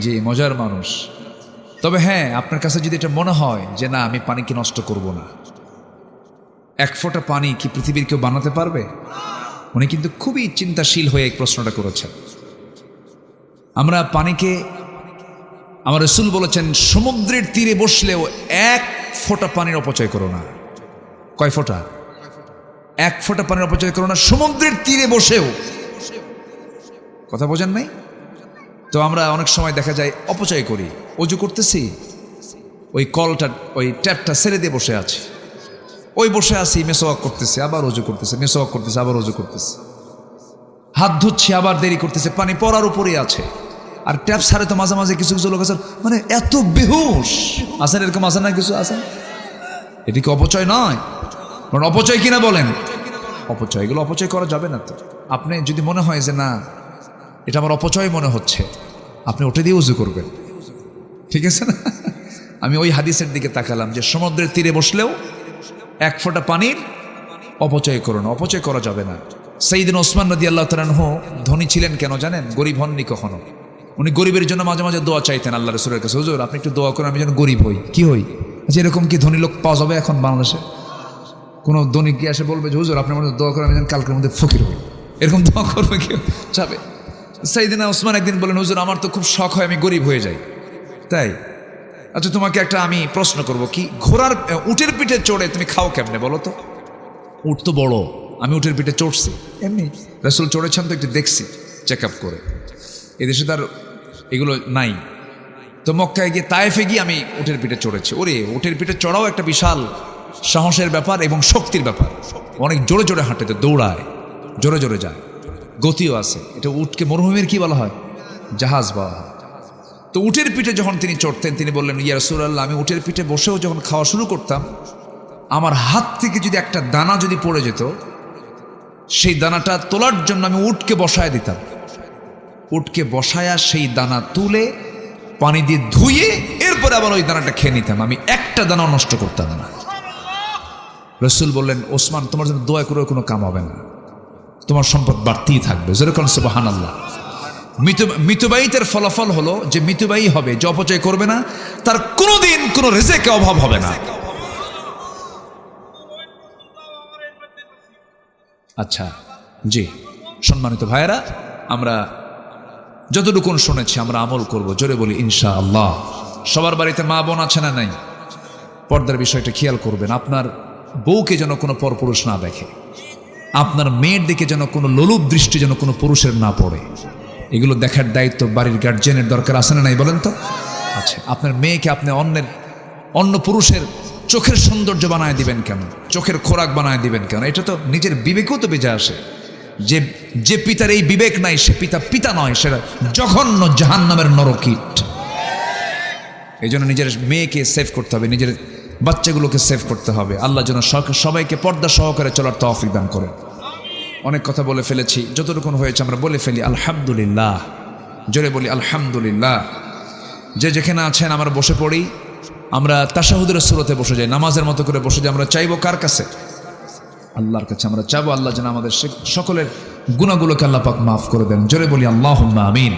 জি, মজার মানুষ। তবে হ্যাঁ, আপনার কাছে যদি এটা মনে হয় যে না আমি পানিকে নষ্ট করব না, এক ফোঁটা পানি কি পৃথিবীর কেউ বানাতে পারবে? উনি কিন্তু খুবই চিন্তাশীল হয়ে এই প্রশ্নটা করেছেন। আমরা পানিকে, আমার রাসূল বলেছেন সমুদ্রের তীরে বসলেও এক ফোঁটা পানির অপচয় করো না। কয় ফোঁটা? এক ফোঁটা পানির অপচয় করো না সমুদ্রের তীরে বসেও। কথা বোঝেন নাই? তো আমরা অনেক সময় দেখা যায় অপচয় করি। অজু করতেছি, ওই কলটা, ওই ট্যাপটা ছেড়ে দিয়ে বসে আছি, ওই বসে আছি, মেসোয়াক করতেছে, আবার অজু করতেছে, মেসোয়াক করতেছে, আবার অজু করতেছে, হাত ধুচ্ছে, আবার দেরি করতেছে, পানি পড়ার উপরেই আছে। আর ট্যাপ ছাড়ে তো মাঝে মাঝে কিছু কিছু লোক আছে মানে এত বেহুশ আছেন, এরকম আছে না? কিছু আছে। এটি কি অপচয় নয়? কারণ অপচয় কিনা বলেন? অপচয়। এগুলো অপচয় করা যাবে না। তো আপনি যদি মনে হয় যে না এটা আমার অপচয় মনে হচ্ছে, আপনি ওটা দিয়ে উজু করবেন, ঠিক আছে না? আমি ওই হাদিসের দিকে তাকালাম যে সমুদ্রের তীরে বসলেও এক ফোঁটা পানির অপচয় করো না, অপচয় করা যাবে না। সাইয়েদনা ওসমান রাদিয়াল্লাহু তাআলা আনহু ধনী ছিলেন কেন জানেন? গরিব হননি কখনো। উনি গরিবের জন্য মাঝে মাঝে দোয়া চাইতেন আল্লাহ রাসূলের কাছে, হুজুর আপনি একটু দোয়া করেন আমি যেন গরিব হই। কি হই? আচ্ছা, এরকম কি ধনী লোক পাওয়া যাবে এখন বাংলাদেশে? কোনো ধনী কি এসে বলবে যে হুজুর আপনার মধ্যে দোয়া করেন আমি যেন কালকের মধ্যে ফকির হই? এরকম দোয়া করবে কেউ? যাবে? সাইয়েদনা ওসমান একদিন বলেন, হুজুর আমার তো খুব শখ হয় আমি গরিব হয়ে যাই। তাই? আচ্ছা তোমাকে একটা আমি প্রশ্ন করব, কি ঘোড়ার উটের পিঠে চড়ে তুমি খাও কেমনে বলো তো? উট তো বড়, আমি উটের পিঠে চড়ছি এমনি, রাসূল চড়েছেন তো একটু দেখছি চেক আপ করে। এদেশে তার এগুলো নাই। তো মক্কায় গিয়ে, তায়েফে গিয়ে আমি উটের পিঠে চড়েছি। ওরে, উটের পিঠে চড়াও একটা বিশাল সাহসের ব্যাপার এবং শক্তির ব্যাপার। অনেক জোরে জোরে হাঁটে, তো দৌড়ায়, জোরে জোরে যায়, গতিও আছে। এটা উটকে মরুভূমির কি বলা হয়? জাহাজ বলা হয়। তো উটের পিঠে যখন তিনি চড়তেন তিনি বললেন, ইয়া রাসূলুল্লাহ আমি উটের পিঠে বসেও যখন খাওয়া শুরু করতাম, আমার হাত থেকে যদি একটা দানা যদি পড়ে যেত, সেই দানাটা তোলার জন্য আমি উটকে বসায় দিতাম। উটকে বসায়া সেই দানা তুলে পানি দিয়ে ধুয়ে এরপরে আবার ওই দানাটা খেয়ে নিতাম। আমি একটা দানাও নষ্ট করতাম না। রাসূল বললেন, ওসমান তোমার জন্য দোয়া করে কোনো কাম হবে না, তোমার সম্পদ বাড়তেই থাকবে। যেরকম সুবহানাল্লাহ। মিতব্যয়ীদের ফলাফল হলো যে মিতব্যয়ী হবে, যে অপচয় করবে না, তার কোনোদিন কোনো রিজেকে অভাব হবে না। আচ্ছা, জি সম্মানিত ভাইয়েরা, আমরা যতটুকুন শুনেছি আমরা আমল করব, জোরে বলি ইনশাআল্লাহ। সবার বাড়িতে মা বোন আছে না নাই? পর্দার বিষয়টা খেয়াল করবেন। আপনার বউকে যেন কোনো পরপুরুষ না দেখে, আপনার মেয়ের দিকে যেন কোনো লোলুপ দৃষ্টি যেন কোনো পুরুষের না পড়ে। এগুলো দেখার দায়িত্ব বাড়ির গার্জিয়ানের দরকার আছে না নাই বলেন তো? আচ্ছা, আপনার মেয়েকে আপনি অন্য পুরুষের চোখের সৌন্দর্য বানায় দিবেন কেন? চোখের খোরাক বানায় দিবেন কেন? এটা তো নিজের বিবেকেও তো বেজে আসে। যে পিতার এই বিবেক নাই সে পিতা নয়, সেটা জঘন্য জাহান্নামের নরকীট। এই জন্য নিজের মেয়েকে সেভ করতে হবে, নিজের বাচ্চাগুলোকে সেভ করতে হবে। আল্লাহ যেন সবাইকে পর্দা সহকারে চলার তৌফিক দান করেন। অনেক কথা বলে ফেলেছি, যতটুকু হয়েছে আমরা বলে ফেলি আলহামদুলিল্লাহ। জোরে বলি আলহামদুলিল্লাহ। যে যেখানে আছেন আমরা বসে পড়ি, আমরা তাশাহুদের সূরতে বসে যাই, নামাজের মতো করে বসে যাই। আমরা চাইবো কার কাছে? আল্লাহর কাছে আমরা চাইবো আল্লাহ যেন আমাদের সকলের গুনাহগুলোকে আল্লাহ পাক মাফ করে দেন। জোরে বলি আল্লাহুম্মা আমিন।